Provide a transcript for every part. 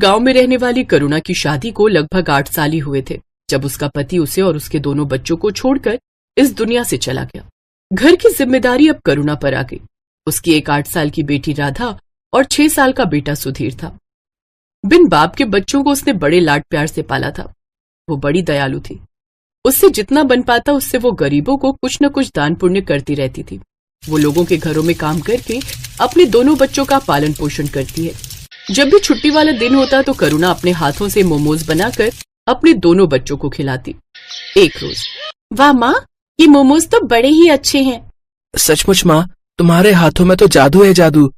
गांव में रहने वाली करुणा की शादी को लगभग 8 साल ही हुए थे जब उसका पति उसे और उसके दोनों बच्चों को छोड़कर इस दुनिया से चला गया। घर की जिम्मेदारी अब करुणा पर आ गई। उसकी एक 8 साल की बेटी राधा और 6 साल का बेटा सुधीर था। बिन बाप के बच्चों को उसने बड़े लाड प्यार से पाला था। वो बड़ी दयालु थी। उससे जितना बन पाता उससे वो गरीबों को कुछ न कुछ दान पुण्य करती रहती थी। वो लोगों के घरों में काम करके अपने दोनों बच्चों का पालन पोषण करती है। जब भी छुट्टी वाला दिन होता तो करुणा अपने हाथों से मोमोज बनाकर अपने दोनों बच्चों को खिलाती। एक रोज, वाह माँ, ये मोमोज तो बड़े ही अच्छे हैं। सचमुच माँ, तुम्हारे हाथों में तो जादू है, जादू।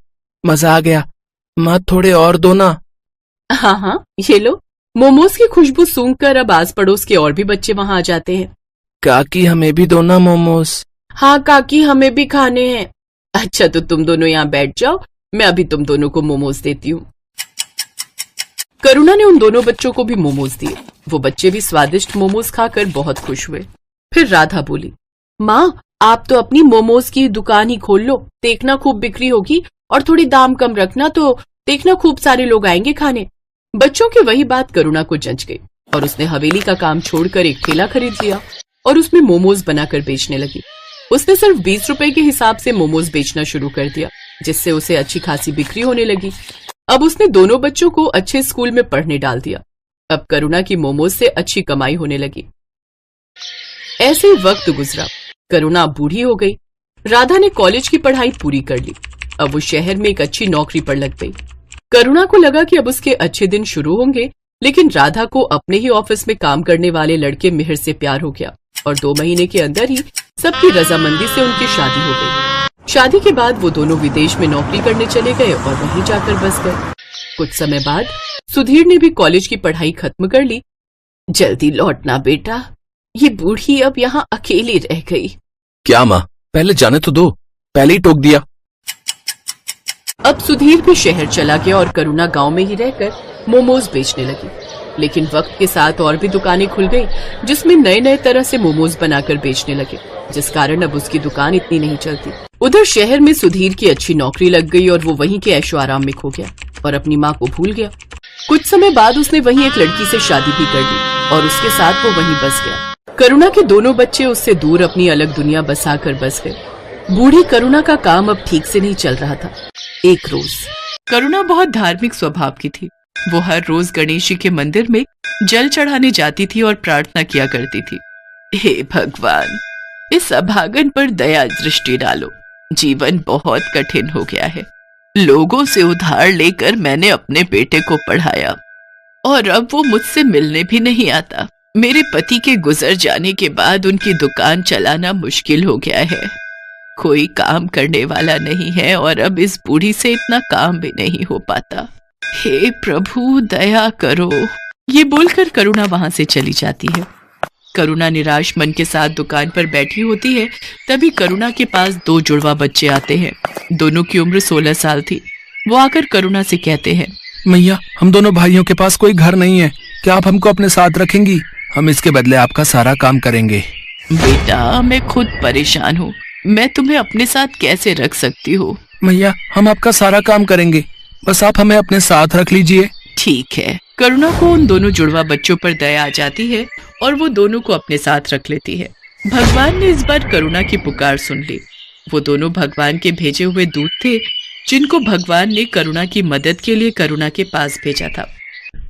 मजा आ गया। माँ थोड़े और दो ना। हाँ हाँ, ये लो। मोमोज की खुशबू सूंघकर अब आस पड़ोस के और भी बच्चे वहां आ जाते हैं। काकी हमें भी दो ना मोमोज। हाँ काकी, हमें भी खाने हैं। अच्छा तो तुम दोनों यहाँ बैठ जाओ, मैं अभी तुम दोनों को मोमोज देती हूँ। करुणा ने उन दोनों बच्चों को भी मोमोज दिए। वो बच्चे भी स्वादिष्ट मोमोज खाकर बहुत खुश हुए। फिर राधा बोली, माँ आप तो अपनी मोमोज की दुकान ही खोल लो, देखना खूब बिक्री होगी, और थोड़ी दाम कम रखना तो देखना खूब सारे लोग आएंगे खाने। बच्चों की वही बात करुणा को जंच गई और उसने हवेली का काम छोड़कर एक ठेला खरीद लिया और उसमें मोमोज बनाकर बेचने लगी। उसने सिर्फ 20 रुपए के हिसाब से मोमोज बेचना शुरू कर दिया, जिससे उसे अच्छी खासी बिक्री होने लगी। अब उसने दोनों बच्चों को अच्छे स्कूल में पढ़ने डाल दिया। अब करुणा की मोमोज से अच्छी कमाई होने लगी। ऐसे ही वक्त गुजरा। करुणा बूढ़ी हो गई। राधा ने कॉलेज की पढ़ाई पूरी कर ली। अब वो शहर में एक अच्छी नौकरी पर लग गई। करुणा को लगा कि अब उसके अच्छे दिन शुरू होंगे, लेकिन राधा को अपने ही ऑफिस में काम करने वाले लड़के मिहिर से प्यार हो गया और 2 महीने के अंदर ही सबकी रजामंदी से उनकी शादी हो गई। शादी के बाद वो दोनों विदेश में नौकरी करने चले गए और वहीं जाकर बस गए। कुछ समय बाद सुधीर ने भी कॉलेज की पढ़ाई खत्म कर ली। जल्दी लौटना बेटा, ये बूढ़ी अब यहाँ अकेली रह गई। क्या माँ, पहले जाने तो दो, पहले ही टोक दिया। अब सुधीर भी शहर चला गया और करुणा गांव में ही रहकर मोमोज बेचने लगी। लेकिन वक्त के साथ और भी दुकानें खुल गई जिसमें नए नए तरह से मोमोज बनाकर बेचने लगे, जिस कारण अब उसकी दुकान इतनी नहीं चलती। उधर शहर में सुधीर की अच्छी नौकरी लग गई और वो वहीं के ऐशो आराम में खो गया और अपनी माँ को भूल गया। कुछ समय बाद उसने वहीं एक लड़की से शादी भी कर ली और उसके साथ वो वहीं बस गया। करुणा के दोनों बच्चे उससे दूर अपनी अलग दुनिया बसाकर बस गए। बूढ़ी करुणा का काम अब ठीक से नहीं चल रहा था। एक रोज करुणा बहुत धार्मिक स्वभाव की थी। वो हर रोज गणेश जी के मंदिर में जल चढ़ाने जाती थी और प्रार्थना किया करती थी, हे भगवान, इस अभागन पर दया दृष्टि डालो। जीवन बहुत कठिन हो गया है। लोगों से उधार लेकर मैंने अपने बेटे को पढ़ाया और अब वो मुझसे मिलने भी नहीं आता। मेरे पति के गुजर जाने के बाद उनकी दुकान चलाना मुश्किल हो गया है। कोई काम करने वाला नहीं है और अब इस बूढ़ी से इतना काम भी नहीं हो पाता। हे प्रभु दया करो। ये बोलकर करुणा वहां से चली जाती है। करुणा निराश मन के साथ दुकान पर बैठी होती है। तभी करुणा के पास 2 जुड़वा बच्चे आते हैं। दोनों की उम्र 16 साल थी। वो आकर करुणा से कहते हैं, मैया, हम दोनों भाइयों के पास कोई घर नहीं है, क्या आप हमको अपने साथ रखेंगी? हम इसके बदले आपका सारा काम करेंगे। बेटा, मैं खुद परेशान हूँ, मैं तुम्हें अपने साथ कैसे रख सकती हूँ? मैया, हम आपका सारा काम करेंगे, बस आप हमें अपने साथ रख लीजिए। ठीक है। करुणा को उन दोनों जुड़वा बच्चों पर दया आ जाती है और वो दोनों को अपने साथ रख लेती है। भगवान ने इस बार करुणा की पुकार सुन ली। वो दोनों भगवान के भेजे हुए दूत थे, जिनको भगवान ने करुणा की मदद के लिए करुणा के पास भेजा था।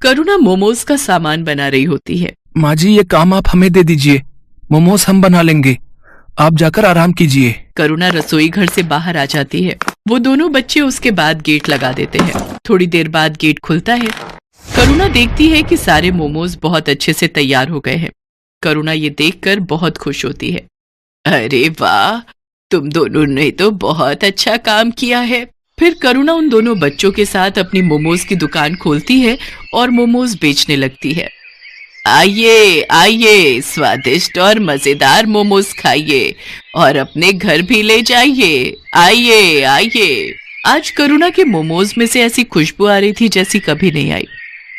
करुणा मोमोज का सामान बना रही होती है। माँ जी, ये काम आप हमें दे दीजिए, मोमोज हम बना लेंगे, आप जाकर आराम कीजिए। करुणा रसोई घर से बाहर आ जाती है। वो दोनों बच्चे उसके बाद गेट लगा देते हैं। थोड़ी देर बाद गेट खुलता है। करुणा देखती है कि सारे मोमोज बहुत अच्छे से तैयार हो गए हैं। करुणा ये देखकर बहुत खुश होती है। अरे वाह, तुम दोनों ने तो बहुत अच्छा काम किया है। फिर करुणा उन दोनों बच्चों के साथ अपनी मोमोज की दुकान खोलती है और मोमोज बेचने लगती है। आइए आइए, स्वादिष्ट और मजेदार मोमोज खाइए और अपने घर भी ले जाइए। आइए आइए। आज करुणा के मोमोज में से ऐसी खुशबू आ रही थी जैसी कभी नहीं आई।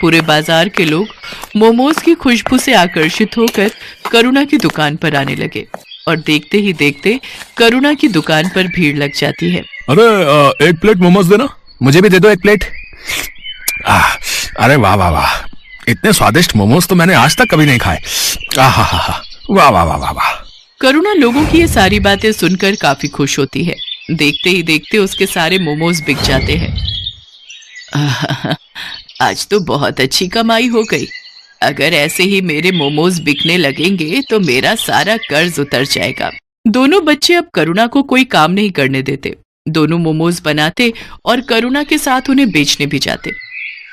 पूरे बाजार के लोग मोमोज की खुशबू से आकर्षित होकर करुणा की दुकान पर आने लगे और देखते ही देखते करुणा की दुकान पर भीड़ लग जाती है। अरे एक प्लेट मोमोज देना, मुझे भी दे दो एक प्लेट। अरे वाह वाह वाह, इतने स्वादिष्ट मोमोज तो मैंने आज तक कभी नहीं खाए। आहा, वाह वाह वाह वाह वाह। करुणा लोगों की ये सारी बातें सुनकर काफी खुश होती है। देखते ही देखते उसके सारे मोमोज बिक जाते हैं। आज तो बहुत अच्छी कमाई हो गई। अगर ऐसे ही मेरे मोमोज बिकने लगेंगे तो मेरा सारा कर्ज उतर जाएगा। दोनों बच्चे अब करुणा को कोई काम नहीं करने देते। दोनों मोमोज बनाते और करुणा के साथ उन्हें बेचने भी जाते।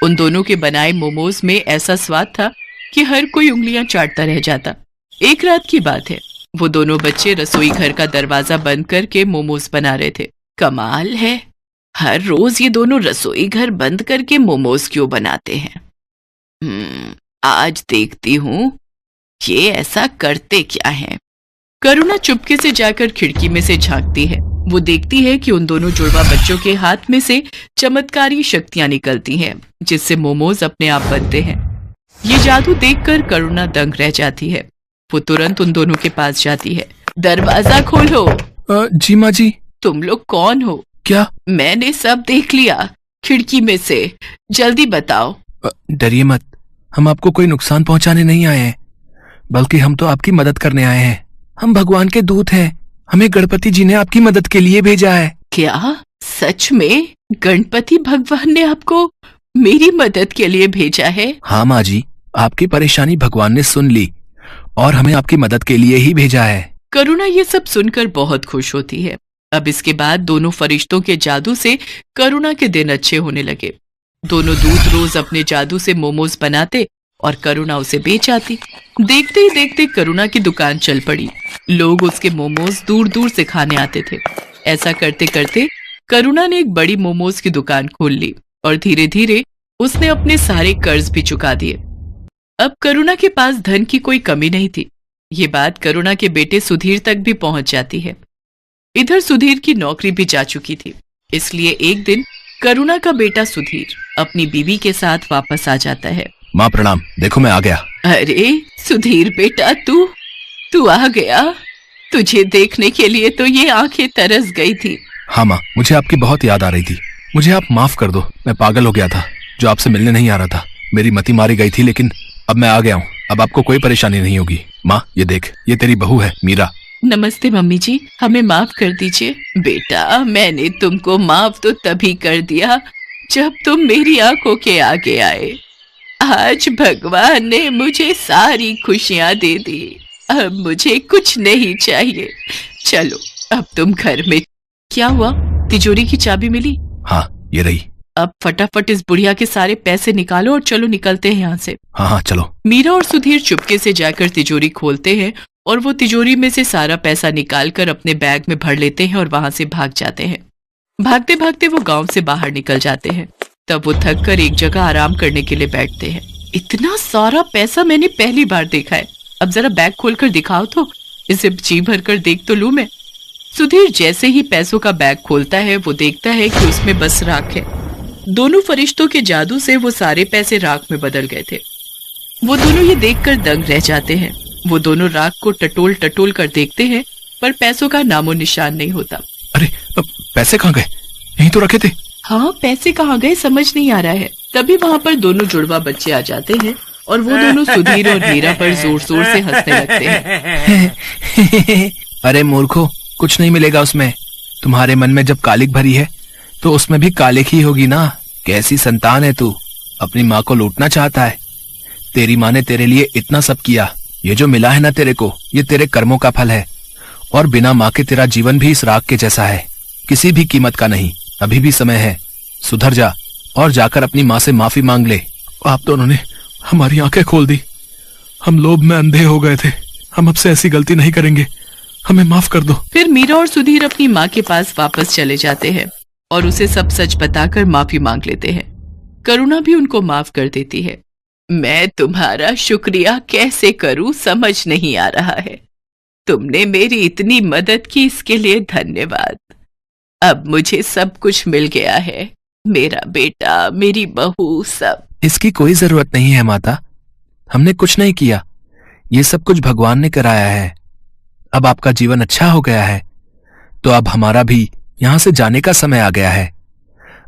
उन दोनों के बनाए मोमोज में ऐसा स्वाद था कि हर कोई उंगलियां चाटता रह जाता। एक रात की बात है, वो दोनों बच्चे रसोई घर का दरवाजा बंद करके मोमोज बना रहे थे। कमाल है, हर रोज ये दोनों रसोई घर बंद करके मोमोज क्यों बनाते हैं? आज देखती हूँ ये ऐसा करते क्या है। करुणा चुपके से जाकर खिड़की में से झांकती है। वो देखती है कि उन दोनों जुड़वा बच्चों के हाथ में से चमत्कारी शक्तियां निकलती हैं, जिससे मोमोज अपने आप बनते हैं। ये जादू देखकर करुणा दंग रह जाती है। वो तुरंत उन दोनों के पास जाती है। दरवाजा खोलो। जी माँ जी। तुम लोग कौन हो? क्या? मैंने सब देख लिया खिड़की में से, जल्दी बताओ। डरिए मत, हम आपको कोई नुकसान पहुंचाने नहीं आए हैं, बल्कि हम तो आपकी मदद करने आए हैं। हम भगवान के दूत हैं। हमें गणपति जी ने आपकी मदद के लिए भेजा है। क्या? सच में गणपति भगवान ने आपको मेरी मदद के लिए भेजा है? हाँ माँ जी, आपकी परेशानी भगवान ने सुन ली और हमें आपकी मदद के लिए ही भेजा है। करुणा ये सब सुनकर बहुत खुश होती है। अब इसके बाद दोनों फरिश्तों के जादू से करुणा के दिन अच्छे होने लगे। दोनों दूत रोज अपने जादू से मोमोज बनाते और करुणा उसे बेच आती। देखते ही देखते करुणा की दुकान चल पड़ी। लोग उसके मोमोज दूर दूर से खाने आते थे। ऐसा करते करते करुणा ने एक बड़ी मोमोज की दुकान खोल ली और धीरे धीरे उसने अपने सारे कर्ज भी चुका दिए। अब करुणा के पास धन की कोई कमी नहीं थी। ये बात करुणा के बेटे सुधीर तक भी पहुंच जाती है। इधर सुधीर की नौकरी भी जा चुकी थी, इसलिए एक दिन करुणा का बेटा सुधीर अपनी बीवी के साथ वापस आ जाता है। माँ प्रणाम, देखो मैं आ गया। अरे सुधीर बेटा, तू आ गया। तुझे देखने के लिए तो ये आंखें तरस गई थी। हाँ माँ, मुझे आपकी बहुत याद आ रही थी। मुझे आप माफ कर दो, मैं पागल हो गया था जो आपसे मिलने नहीं आ रहा था। मेरी मति मारी गई थी, लेकिन अब मैं आ गया हूँ। अब आपको कोई परेशानी नहीं होगी। माँ ये देख, ये तेरी बहू है मीरा। नमस्ते मम्मी जी, हमें माफ कर दीजिए। बेटा, मैंने तुमको माफ तो तभी कर दिया जब तुम मेरी आंखों के आगे आए। आज भगवान ने मुझे सारी खुशियां दे दी। अब मुझे कुछ नहीं चाहिए। चलो अब तुम घर में। क्या हुआ? तिजोरी की चाबी मिली? हाँ ये रही। अब फटाफट इस बुढ़िया के सारे पैसे निकालो और चलो निकलते हैं यहाँ से। हाँ चलो। मीरा और सुधीर चुपके से जाकर तिजोरी खोलते हैं और वो तिजोरी में से सारा पैसा निकालकर अपने बैग में भर लेते हैं और वहां से भाग जाते हैं। भागते भागते वो गांव से बाहर निकल जाते हैं। तब वो थक कर एक जगह आराम करने के लिए बैठते हैं। इतना सारा पैसा मैंने पहली बार देखा है। अब जरा बैग खोलकर दिखाओ तो, इसे जी भर कर देख तो लूं मैं। सुधीर जैसे ही पैसों का बैग खोलता है वो देखता है कि उसमें बस राख है। दोनों फरिश्तों के जादू से वो सारे पैसे राख में बदल गए थे। वो दोनों ये देखकर दंग रह जाते हैं। वो दोनों राख को टटोल टटोल कर देखते हैं, पर पैसों का नामो निशान नहीं होता। अरे पैसे कहाँ गए? यहीं तो रखे थे। हाँ, पैसे कहाँ गए समझ नहीं आ रहा है। तभी वहाँ पर दोनों जुड़वा बच्चे आ जाते हैं और वो दोनों सुधीर और मीरा पर जोर जोर से हंसने लगते हैं। अरे मूर्खो, कुछ नहीं मिलेगा उसमें। तुम्हारे मन में जब कालिक भरी है तो उसमें भी कालिक ही होगी ना। कैसी संतान है तू, अपनी माँ को लूटना चाहता है। तेरी माँ ने तेरे लिए इतना सब किया। ये जो मिला है ना तेरे को, ये तेरे कर्मों का फल है। और बिना माँ के तेरा जीवन भी इस राख के जैसा है, किसी भी कीमत का नहीं। अभी भी समय है, सुधर जा और जाकर अपनी माँ से माफी मांग ले। आप दोनों ने हमारी आंखें खोल दी। हम लोभ में अंधे हो गए थे। हम अब से ऐसी गलती नहीं करेंगे, हमें माफ कर दो। फिर मीरा और सुधीर अपनी माँ के पास वापस चले जाते हैं और उसे सब सच बताकर माफी मांग लेते हैं। करुणा भी उनको माफ कर देती है। मैं तुम्हारा शुक्रिया कैसे करूं समझ नहीं आ रहा है। तुमने मेरी इतनी मदद की, इसके लिए धन्यवाद। अब मुझे सब कुछ मिल गया है, मेरा बेटा, मेरी बहू, सब। इसकी कोई जरूरत नहीं है माता, हमने कुछ नहीं किया। ये सब कुछ भगवान ने कराया है। अब आपका जीवन अच्छा हो गया है, तो अब हमारा भी यहां से जाने का समय आ गया है।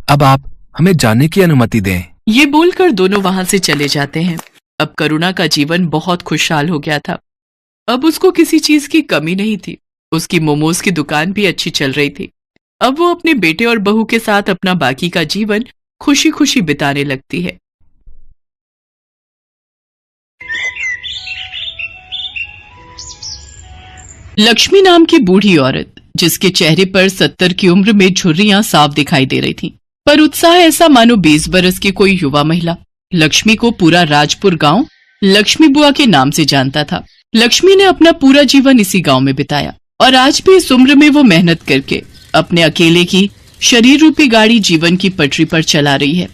अब आप हमें जाने की अनुमति दें। ये बोलकर दोनों वहां से चले जाते हैं। अब करुणा का जीवन बहुत खुशहाल हो गया था। अब उसको किसी चीज की कमी नहीं थी। उसकी मोमोज की दुकान भी अच्छी चल रही थी। अब वो अपने बेटे और बहू के साथ अपना बाकी का जीवन खुशी खुशी बिताने लगती है। लक्ष्मी नाम की बूढ़ी औरत, जिसके चेहरे पर 70 की उम्र में झुर्रियां साफ दिखाई दे रही थीं, पर उत्साह ऐसा मानो 20 बरस की कोई युवा महिला। लक्ष्मी को पूरा राजपुर गांव लक्ष्मी बुआ के नाम से जानता था। लक्ष्मी ने अपना पूरा जीवन इसी गांव में बिताया और आज भी इस उम्र में वो मेहनत करके अपने अकेले की शरीर रूपी गाड़ी जीवन की पटरी पर चला रही है।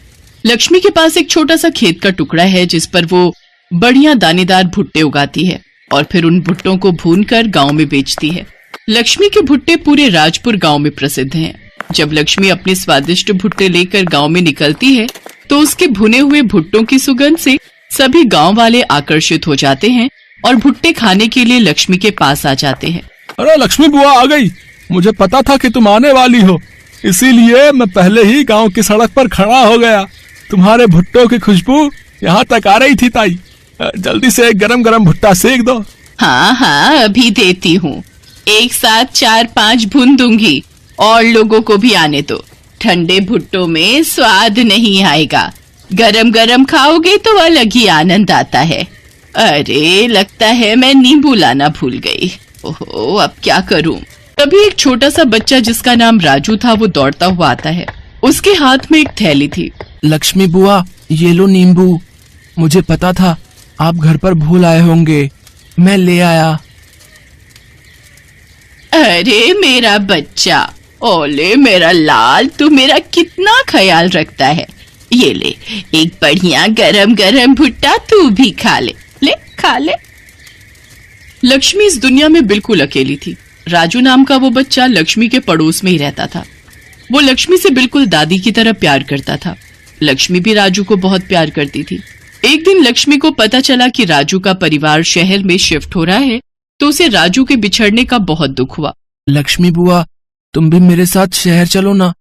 लक्ष्मी के पास एक छोटा सा खेत का टुकड़ा है जिस पर वो बढ़िया दानेदार भुट्टे उगाती है और फिर उन भुट्टों को भूनकर गांव में बेचती है। लक्ष्मी के भुट्टे पूरे राजपुर गांव में प्रसिद्ध हैं। जब लक्ष्मी अपने स्वादिष्ट भुट्टे लेकर गांव में निकलती है तो उसके भुने हुए भुट्टों की सुगंध से सभी गांव वाले आकर्षित हो जाते हैं और भुट्टे खाने के लिए लक्ष्मी के पास आ जाते हैं। अरे लक्ष्मी बुआ आ गई। मुझे पता था कि तुम आने वाली हो, इसीलिए मैं पहले ही गांव की सड़क पर खड़ा हो गया। तुम्हारे भुट्टों की खुशबू यहाँ तक आ रही थी ताई। जल्दी से एक गरम गरम भुट्टा सेक दो। हाँ हाँ, अभी देती हूँ। एक साथ 4-5 भून दूंगी और लोगों को भी आने दो। ठंडे भुट्टों में स्वाद नहीं आएगा, गरम गरम खाओगे तो अलग ही आनंद आता है। अरे लगता है मैं नींबू लाना भूल गई। ओहो, अब क्या करूं? तभी एक छोटा सा बच्चा जिसका नाम राजू था वो दौड़ता हुआ आता है। उसके हाथ में एक थैली थी। लक्ष्मी बुआ, ये लो नींबू। मुझे पता था आप घर पर भूल आए होंगे, मैं ले आया। अरे मेरा बच्चा, ओले मेरा लाल, तू मेरा कितना ख्याल रखता है। ये ले, एक बढ़िया गरम गरम भुट्टा तू भी खा ले। ले खा ले। लक्ष्मी इस दुनिया में बिल्कुल अकेली थी। राजू नाम का वो बच्चा लक्ष्मी के पड़ोस में ही रहता था। वो लक्ष्मी से बिल्कुल दादी की तरह प्यार करता था। लक्ष्मी भी राजू को बहुत प्यार करती थी। एक दिन लक्ष्मी को पता चला कि राजू का परिवार शहर में शिफ्ट हो रहा है तो उसे राजू के बिछड़ने का बहुत दुख हुआ। लक्ष्मी बुआ, तुम भी मेरे साथ शहर चलो ना।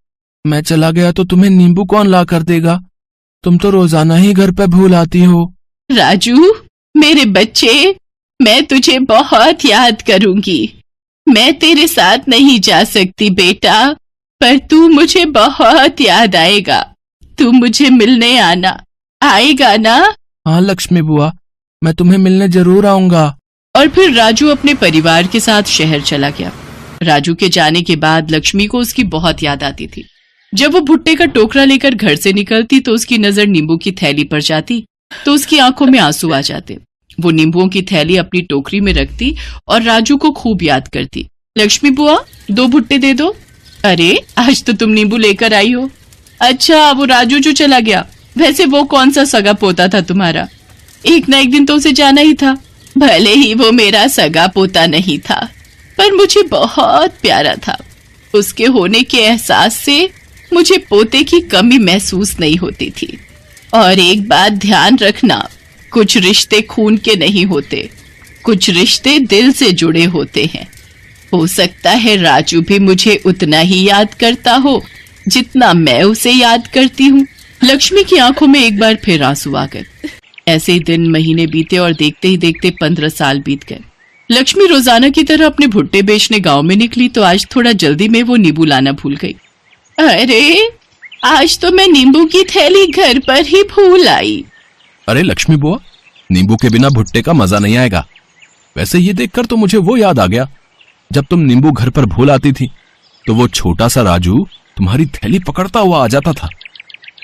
मैं चला गया तो तुम्हें नींबू कौन ला कर देगा? तुम तो रोजाना ही घर पे भूल आती हो। राजू मेरे बच्चे, मैं तुझे बहुत याद करूंगी। मैं तेरे साथ नहीं जा सकती बेटा, पर तू मुझे बहुत याद आएगा। तू मुझे मिलने आना, आएगा ना? हाँ लक्ष्मी बुआ, मैं तुम्हें मिलने जरूर आऊंगा। और फिर राजू अपने परिवार के साथ शहर चला गया। राजू के जाने के बाद लक्ष्मी को उसकी बहुत याद आती थी। जब वो भुट्टे का टोकरा लेकर घर से निकलती तो उसकी नजर नींबू की थैली पर जाती तो उसकी आंखों में आंसू आ जाते। वो नींबुओं की थैली अपनी टोकरी में रखती और राजू को खूब याद करती। लक्ष्मी बुआ, 2 भुट्टे दे दो। अरे आज तो तुम नींबू लेकर आई हो। अच्छा, वो राजू जो चला गया, वैसे वो कौन सा सगा पोता था तुम्हारा? एक ना एक दिन तो उसे जाना ही था। भले ही वो मेरा सगा पोता नहीं था, पर मुझे बहुत प्यारा था। उसके होने के एहसास से मुझे पोते की कमी महसूस नहीं होती थी। और एक बात ध्यान रखना, कुछ रिश्ते खून के नहीं होते, कुछ रिश्ते दिल से जुड़े होते हैं। हो सकता है राजू भी मुझे उतना ही याद करता हो जितना मैं उसे याद करती हूँ। लक्ष्मी की आंखों में एक बार फिर आंसू आ गए। ऐसे ही दिन महीने बीते और देखते ही देखते 15 साल बीत गए। लक्ष्मी रोजाना की तरह अपने भुट्टे बेचने गांव में निकली तो आज थोड़ा जल्दी में वो नींबू लाना भूल गई। अरे आज तो मैं नींबू की थैली घर पर ही भूल आई। अरे लक्ष्मी बुआ, नींबू के बिना भुट्टे का मजा नहीं आएगा। वैसे ये देखकर तो मुझे वो याद आ गया, जब तुम नींबू घर पर भूल आती थी तो वो छोटा सा राजू तुम्हारी थैली पकड़ता हुआ आ जाता था।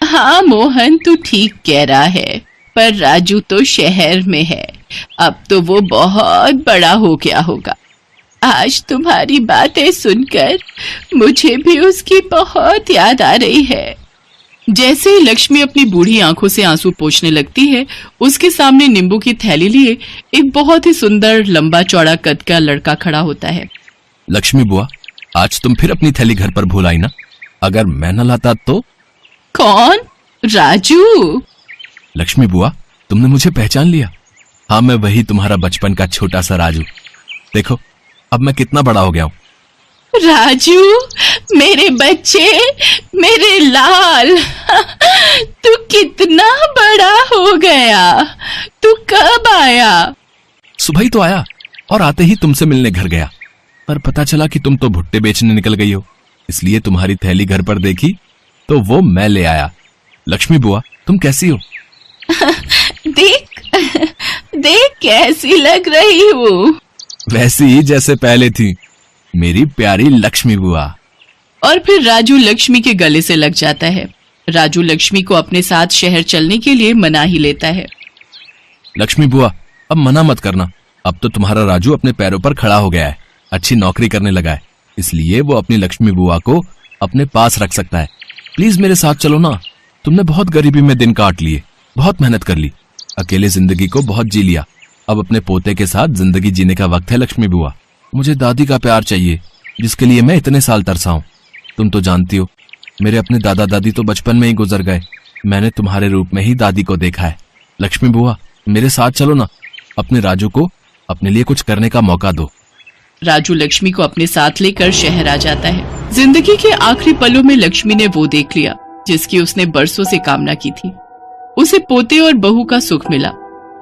हाँ मोहन, तू ठीक कह रहा है, पर राजू तो शहर में है। अब तो वो बहुत बड़ा हो गया होगा। आज तुम्हारी बातें सुनकर मुझे भी उसकी बहुत याद आ रही है। जैसे ही लक्ष्मी अपनी बूढ़ी आंखों से आंसू पोंछने लगती है, उसके सामने नींबू की थैली लिए एक बहुत ही सुंदर लंबा चौड़ा कद का लड़का खड़ा होता है। लक्ष्मी बुआ, आज तुम फिर अपनी थैली घर पर भूल आई ना? अगर मैं न लाता तो? कौन? राजू? लक्ष्मी बुआ, तुमने मुझे पहचान लिया। हाँ, मैं वही तुम्हारा बचपन का छोटा सा राजू। देखो अब मैं कितना बड़ा हो गया हूँ। राजू, मेरे बच्चे, मेरे लाल, तू कितना बड़ा हो गया। तू कब आया? सुबह ही तो आया और आते ही तुमसे मिलने घर गया, पर पता चला कि तुम तो भुट्टे बेचने निकल गई हो, इसलिए तुम्हारी थैली घर पर देखी तो वो मैं ले आया। लक्ष्मी बुआ, तुम कैसी हो? देख देख कैसी लग रही हूँ। वैसी ही जैसे पहले थी, मेरी प्यारी लक्ष्मी बुआ। और फिर राजू लक्ष्मी के गले से लग जाता है। राजू लक्ष्मी को अपने साथ शहर चलने के लिए मना ही लेता है। लक्ष्मी बुआ, अब मना मत करना, अब तो तुम्हारा राजू अपने पैरों पर खड़ा हो गया है, अच्छी नौकरी करने लगा है, इसलिए वो अपनी लक्ष्मी बुआ को अपने पास रख सकता है। प्लीज मेरे साथ चलो ना। तुमने बहुत गरीबी में दिन काट लिए, बहुत मेहनत कर ली, अकेले जिंदगी को बहुत जी लिया, अब अपने पोते के साथ जिंदगी जीने का वक्त है। लक्ष्मी बुआ, मुझे दादी का प्यार चाहिए, जिसके लिए मैं इतने साल तरसा हूं। तुम तो जानती हो, मेरे अपने दादा दादी तो बचपन में ही गुजर गए, मैंने तुम्हारे रूप में ही दादी को देखा है। लक्ष्मी बुआ, मेरे साथ चलो ना, अपने राजू को अपने लिए कुछ करने का मौका दो। राजू लक्ष्मी को अपने साथ लेकर शहर आ जाता है। जिंदगी के आखिरी पलों में लक्ष्मी ने वो देख लिया जिसकी उसने बरसों से कामना की थी। उसे पोते और बहू का सुख मिला।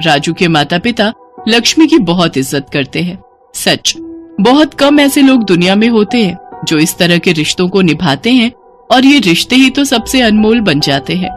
राजू के माता पिता लक्ष्मी की बहुत इज्जत करते हैं। सच, बहुत कम ऐसे लोग दुनिया में होते हैं जो इस तरह के रिश्तों को निभाते हैं, और ये रिश्ते ही तो सबसे अनमोल बन जाते हैं।